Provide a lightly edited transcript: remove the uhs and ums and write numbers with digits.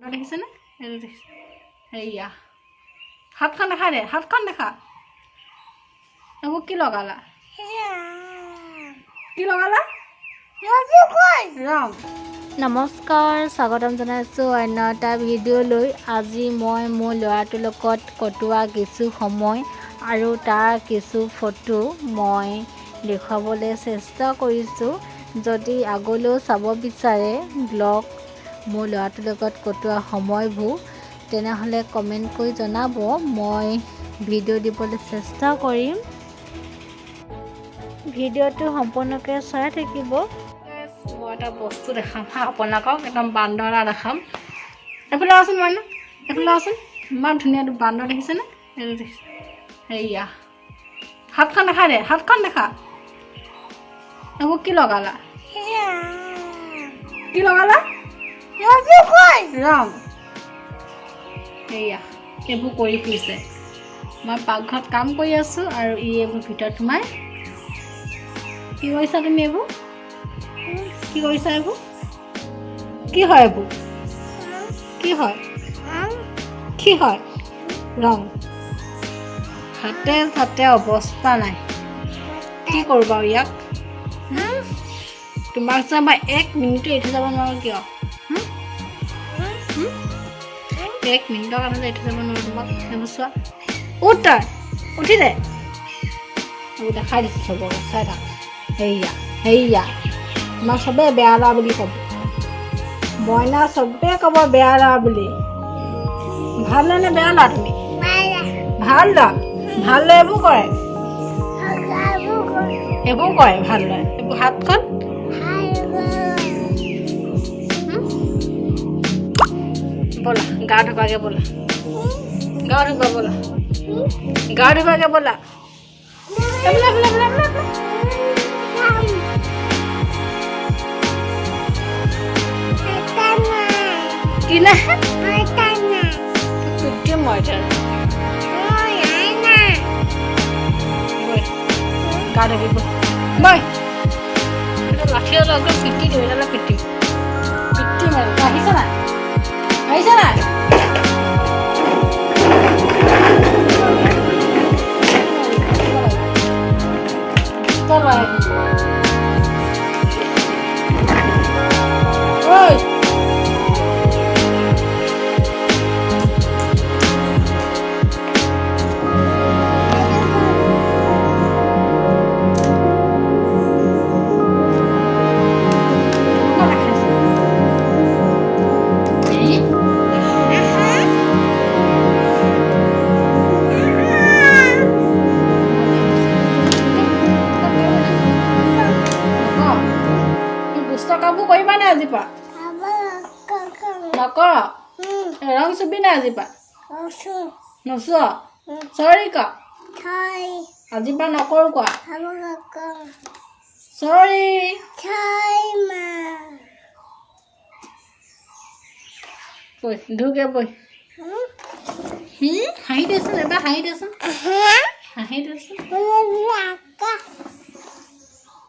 বান্দৰ দেখিছেনে? সেইটো দেখিছে সেয়া হাতখন দেখা দে, হাতখন দেখা। এইবোৰ কি লগালা? কি লগালা? ৰং। নমস্কাৰ, স্বাগতম জনাইছোঁ অন্য এটা ভিডিঅ'লৈ। আজি মই মোৰ ল'ৰাটোৰ লগত কটোৱা কিছু সময় আৰু তাৰ কিছু ফটো মই দেখুৱাবলৈ চেষ্টা কৰিছোঁ। যদি আগলৈও চাব বিচাৰে ব্লগ মোৰ ল'ৰাটোৰ লগত কটোৱা সময়বোৰ, তেনেহ'লে কমেণ্ট কৰি জনাব, মই ভিডিঅ' দিবলৈ চেষ্টা কৰিম। ভিডিঅ'টো সম্পূৰ্ণকৈ চাই থাকিব। মই এটা বস্তু দেখাম হা আপোনালোকক, একদম বান্দৰ এটা দেখাম। এইফালে আছোন মানে, এইফালে আছোন। ইমান ধুনীয়া বান্দৰ দেখিছেনে? সেইটো দেখিছে সেয়া হাতখন দেখা দে, হাতখন দেখা। এইবোৰ কি লগালা? কি লগালা? ৰং। সেয়া এইবোৰ কৰি ফুৰিছে। মই পাকঘৰত কাম কৰি আছোঁ আৰু এইবোৰ ভিতৰত সোমাই। কি কৰিছা তুমি? এইবোৰ কি কৰিছা? এইবোৰ কি হয়? এইবোৰ কি হয়? কি হয়? ৰং। হাতে চাতে অৱস্থা নাই। কি কৰোঁ বাৰু ইয়াক? তোমাক যে মই 1 মিনিটো এৰি থৈ যাব নোৱাৰোঁ কিয়? 1 মিনিটৰ কাৰণে এৰি থৈ যাব নোৱাৰোঁ তোমাক। সেইবোৰ চোৱা, উঠ তই, উঠি দে। এইবোৰ দেখাই দিছোঁ চবকে, চাই থাক। সেয়া সেয়া তোমাক চবেই বেয়া ল'ৰা বুলি ক'ব। মইনা চবেই ক'ব বেয়া ল'ৰা বুলি। ভাল ল'ৰা নে বেয়া ল'ৰা তুমি? ভাল ল'ৰা। ভাল ল'ৰা এইবোৰ কৰে, এইবোৰ কৰে ভাল ল'ৰাই। এইবোৰ হাতখন ব'লা গা ধুবাগে, ব'লা গা ধুবা, ব'লা গা ধুবাগে, ব'লা। কি নাই মই গা ধুবি মই লাঠি লগত পিটি দিওঁ, এডালে পিটি মাৰিম। আহিছে নাই? আহিছে নাই? ঐ কামবোৰ কৰিবা নাই আজিৰ পৰা? নকৰ? ৰং চুবি নাই আজিৰ পৰা? নচোৱা? চৰি ক, আজিৰ পৰা নকৰোঁ কোৱা। চৰি। বৈ ধুগে বৈ। হাঁহি দেচোন, এবাৰ হাঁহি দেচোন, হাঁহি দেচোন।